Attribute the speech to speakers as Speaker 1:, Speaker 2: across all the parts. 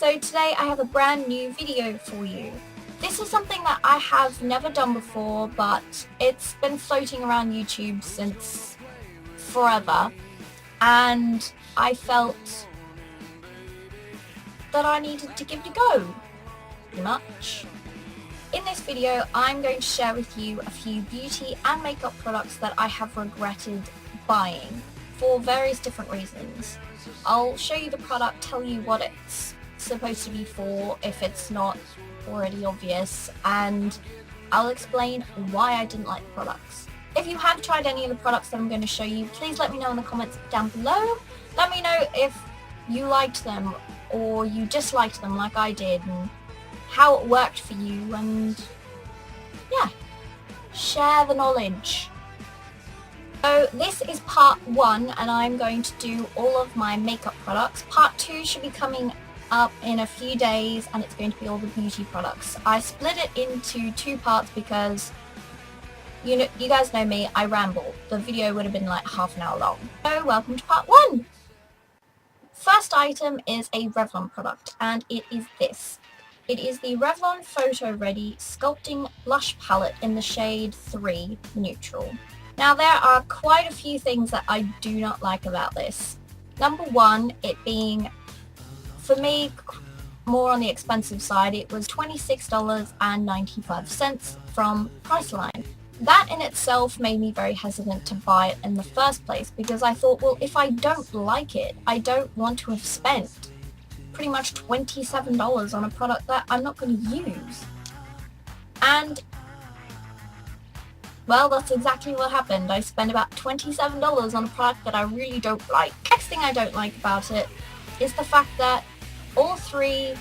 Speaker 1: So today I have a brand new video for you. This is something that I have never done before, but it's been floating around YouTube since forever, and I felt that I needed to give it a go, pretty much. In this video, I'm going to share with you a few beauty and makeup products that I have regretted buying for various different reasons. I'll show you the product, tell you what it's supposed to be for if it's not already obvious, and I'll explain why I didn't like the products. If you have tried any of the products that I'm going to show you, please let me know in the comments down below. Let me know if you liked them or you disliked them like I did, and how it worked for you, and yeah, share the knowledge. So this is part 1, and I'm going to do all of my makeup products. Part 2 should be coming up in a few days, and it's going to be all the beauty products. I split it into 2 parts because you guys know me, I ramble. The video would have been like half an hour long. So welcome to part 1. First item is a Revlon product, and it is this. It is the Revlon Photo Ready Sculpting Blush Palette in the shade 3 Neutral. Now there are quite a few things that I do not like about this. Number 1, it being, for me, more on the expensive side. It was $26.95 from Priceline. That in itself made me very hesitant to buy it in the first place, because I thought, well, if I don't like it, I don't want to have spent pretty much $27 on a product that I'm not going to use. And well, that's exactly what happened. I spent about $27 on a product that I really don't like. Next thing I don't like about it is the fact that all 3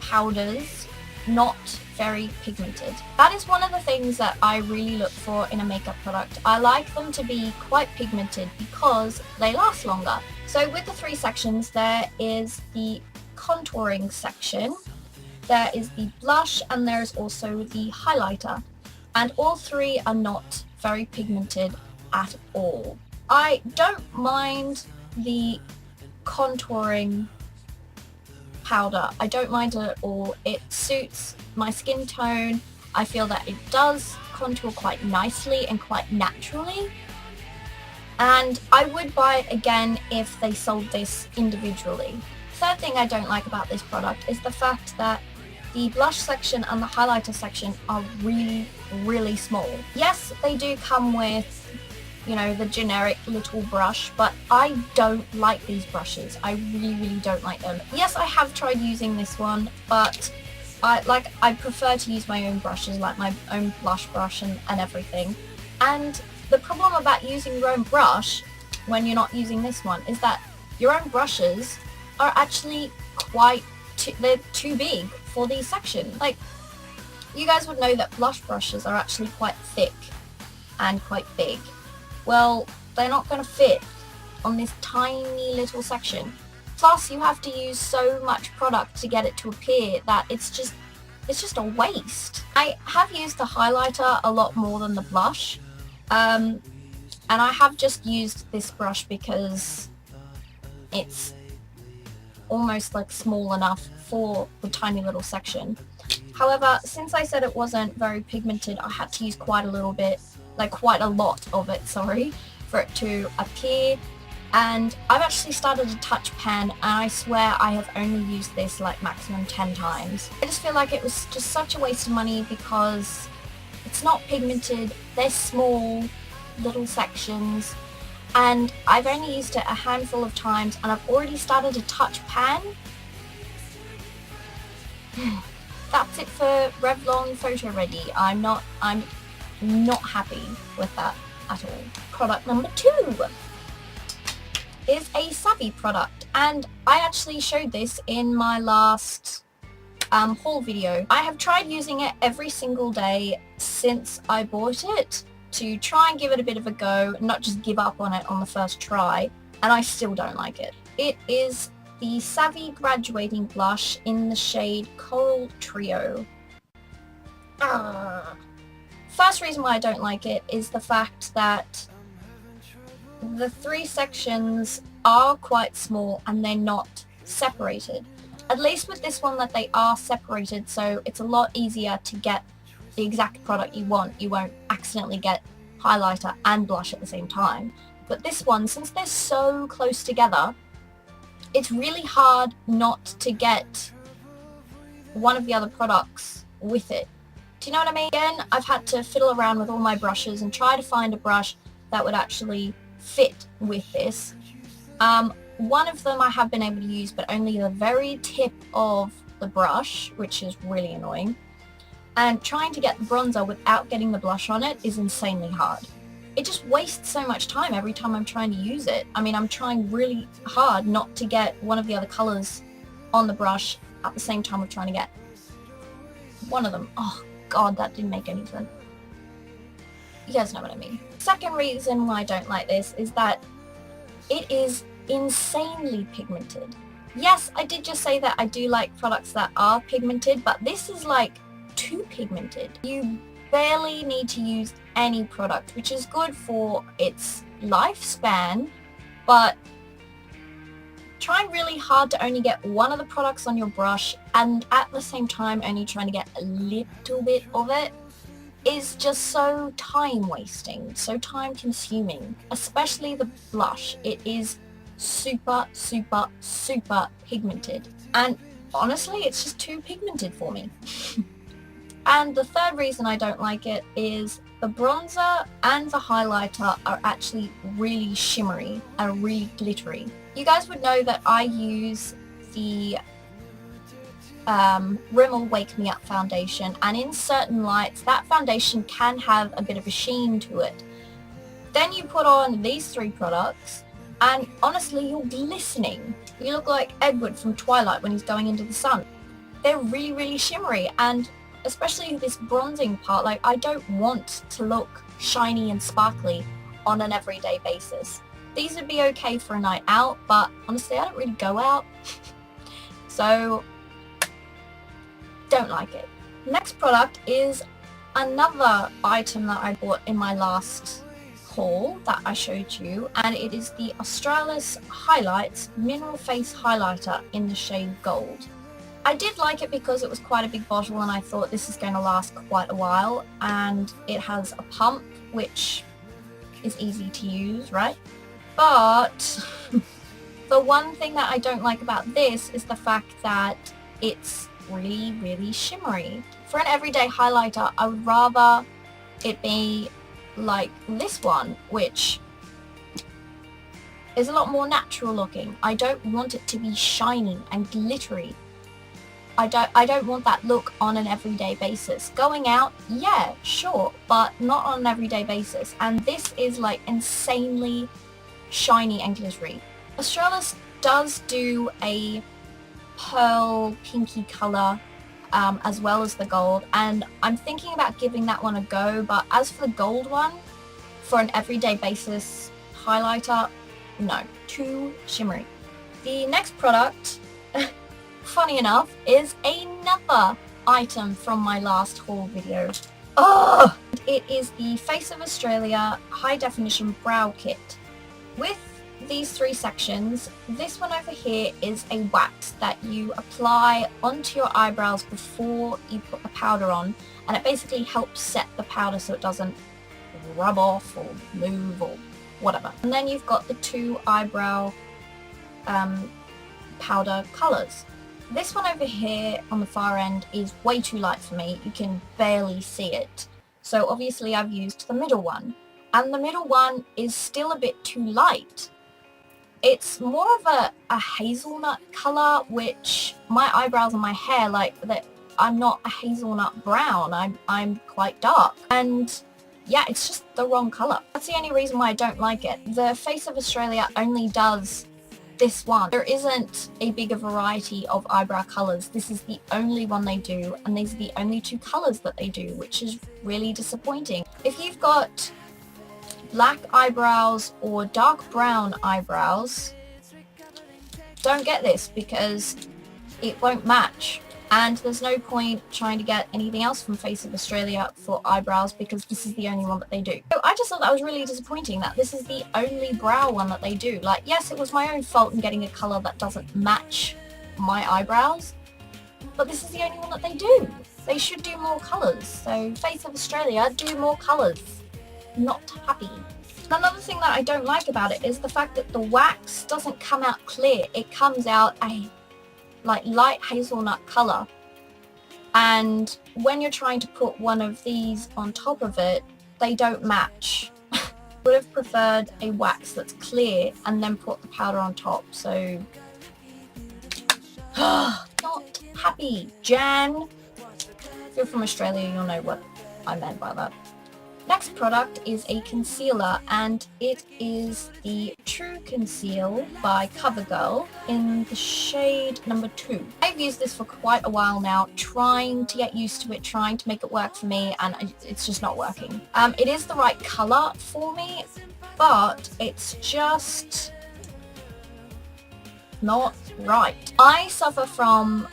Speaker 1: powders not very pigmented. That is one of the things that I really look for in a makeup product. I like them to be quite pigmented because they last longer. So with the 3 sections, there is the contouring section, there is the blush, and there's also the highlighter. And all 3 are not very pigmented at all. I don't mind the contouring powder. I don't mind it at all. It suits my skin tone. I feel that it does contour quite nicely and quite naturally. And I would buy it again if they sold this individually. Third thing I don't like about this product is the fact that the blush section and the highlighter section are really, really small. Yes, they do come with, you know, the generic little brush, but I don't like these brushes. I really, really don't like them. Yes, I have tried using this one, but I prefer to use my own brushes, like my own blush brush and everything. And the problem about using your own brush when you're not using this one is that your own brushes are actually they're too big for these sections. Like, you guys would know that blush brushes are actually quite thick and quite big. Well, they're not going to fit on this tiny little section. Plus, you have to use so much product to get it to appear that it's just a waste. I have used the highlighter a lot more than the blush, and I have just used this brush because it's almost like small enough for the tiny little section. However, since I said it wasn't very pigmented, I had to use quite a lot of it, sorry, for it to appear. And I've actually started a touch pen, and I swear I have only used this like maximum 10 times. I just feel like it was just such a waste of money because it's not pigmented, they're small little sections, and I've only used it a handful of times, and I've already started a touch pan. That's it for Revlon Photo Ready. I'm not happy with that at all. Product number 2 is a Savvy product, and I actually showed this in my last haul video. I have tried using it every single day since I bought it to try and give it a bit of a go, not just give up on it on the first try, and I still don't like it. It is the Savvy Graduating Blush in the shade Coral Trio. First reason why I don't like it is the fact that the 3 sections are quite small and they're not separated. At least with this one that they are separated, so it's a lot easier to get the exact product you want. You won't accidentally get highlighter and blush at the same time. But this one, since they're so close together, it's really hard not to get one of the other products with it. Do you know what I mean? Again, I've had to fiddle around with all my brushes and try to find a brush that would actually fit with this. One of them I have been able to use, but only the very tip of the brush, which is really annoying. And trying to get the bronzer without getting the blush on it is insanely hard. It just wastes so much time every time I'm trying to use it. I mean, I'm trying really hard not to get one of the other colors on the brush at the same time of trying to get one of them. Oh god, that didn't make any sense. You guys know what I mean. Second reason why I don't like this is that it is insanely pigmented. Yes, I did just say that I do like products that are pigmented, but this is like too pigmented. You barely need to use any product, which is good for its lifespan, but trying really hard to only get one of the products on your brush and at the same time only trying to get a little bit of it is just so time wasting, so time consuming. Especially the blush. It is super pigmented, and honestly it's just too pigmented for me. And the third reason I don't like it is the bronzer and the highlighter are actually really shimmery and really glittery. You guys would know that I use the Rimmel Wake Me Up foundation, and in certain lights that foundation can have a bit of a sheen to it. Then you put on these three products and honestly you're glistening. You look like Edward from Twilight when he's going into the sun. They're really shimmery, and especially this bronzing part, like I don't want to look shiny and sparkly on an everyday basis. These would be okay for a night out, but honestly I don't really go out. So don't like it. Next product is another item that I bought in my last haul that I showed you, and it is the Australis Highlights Mineral Face Highlighter in the shade Gold. I did like it because it was quite a big bottle and I thought this is going to last quite a while, and it has a pump which is easy to use, right? But the one thing that I don't like about this is the fact that it's really shimmery. For an everyday highlighter I would rather it be like this one, which is a lot more natural looking. I don't want it to be shiny and glittery. I don't want that look on an everyday basis. Going out, yeah, sure, but not on an everyday basis. And this is like insanely shiny and glittery. Australis does do a pearl pinky colour as well as the gold, and I'm thinking about giving that one a go, but as for the gold one, for an everyday basis highlighter, no, too shimmery. The next product, funny enough, is another item from my last haul video. Oh! It is the Face of Australia High Definition Brow Kit. With these three sections, this one over here is a wax that you apply onto your eyebrows before you put the powder on, and it basically helps set the powder so it doesn't rub off or move or whatever. And then you've got the two eyebrow powder colours. This one over here on the far end is way too light for me. You can barely see it. So obviously I've used the middle one. And the middle one is still a bit too light. It's more of a hazelnut colour, which my eyebrows and my hair, like, that I'm not a hazelnut brown. I'm quite dark. And yeah, it's just the wrong colour. That's the only reason why I don't like it. The Face of Australia only does this one. There isn't a bigger variety of eyebrow colours. This is the only one they do, and these are the only two colours that they do, which is really disappointing. If you've got black eyebrows or dark brown eyebrows, don't get this because it won't match. And there's no point trying to get anything else from Face of Australia for eyebrows because this is the only one that they do. So I just thought that was really disappointing that this is the only brow one that they do. Like, yes, it was my own fault in getting a colour that doesn't match my eyebrows, but this is the only one that they do. They should do more colours. So Face of Australia, do more colours. Not happy. Another thing that I don't like about it is the fact that the wax doesn't come out clear. It comes out a light hazelnut colour, and when you're trying to put one of these on top of it, they don't match. Would have preferred a wax that's clear and then put the powder on top. So not happy. Jan, if you're from Australia, you'll know what I meant by that. Next product is a concealer, and it is the True Conceal by CoverGirl in the shade number 2. I've used this for quite a while now, trying to get used to it, trying to make it work for me, and it's just not working. It is the right colour for me, but it's just not right. I suffer from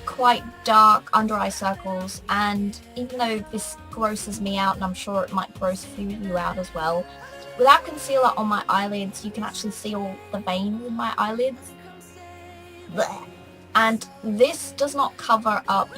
Speaker 1: quite dark under eye circles, and even though this grosses me out, and I'm sure it might gross a few of you out as well, without concealer on my eyelids you can actually see all the veins in my eyelids. Blech. And this does not cover up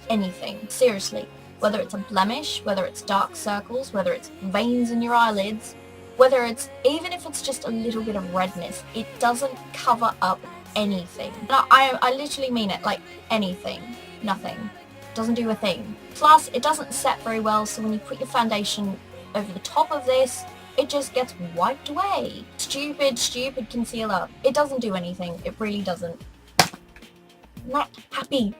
Speaker 1: anything, seriously. Whether it's a blemish, whether it's dark circles, whether it's veins in your eyelids, whether it's, even if it's just a little bit of redness, it doesn't cover up anything. No, I literally mean it, like anything. Nothing. Doesn't do a thing. Plus, it doesn't set very well, so when you put your foundation over the top of this, it just gets wiped away. Stupid, stupid concealer. It doesn't do anything. It really doesn't. Not happy.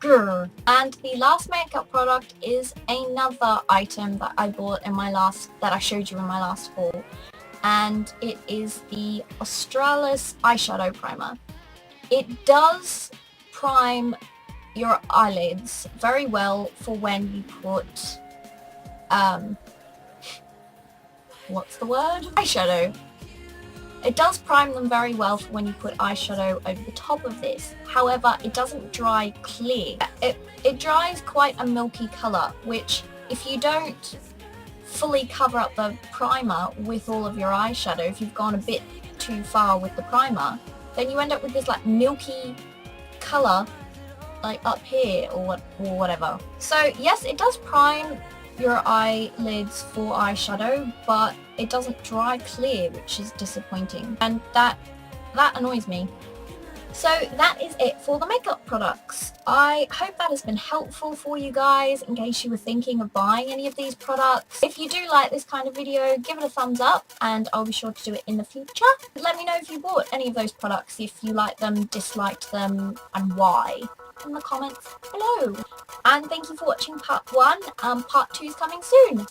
Speaker 1: Grr. And the last makeup product is another item that I bought in my last, that I showed you in my last haul. And it is the Australis Eyeshadow Primer. It does prime your eyelids very well for when you put, what's the word? Eyeshadow. It does prime them very well for when you put eyeshadow over the top of this. However, it doesn't dry clear. It dries quite a milky colour, which if you don't fully cover up the primer with all of your eyeshadow, if you've gone a bit too far with the primer, then you end up with this like milky colour like up here or whatever. So yes, it does prime your eyelids for eyeshadow, but it doesn't dry clear, which is disappointing, and that annoys me. So that is it for the makeup products. I hope that has been helpful for you guys in case you were thinking of buying any of these products. If you do like this kind of video, give it a thumbs up and I'll be sure to do it in the future. Let me know if you bought any of those products, if you liked them, disliked them, and why, in the comments below. And thank you for watching part 1. Part 2 is coming soon.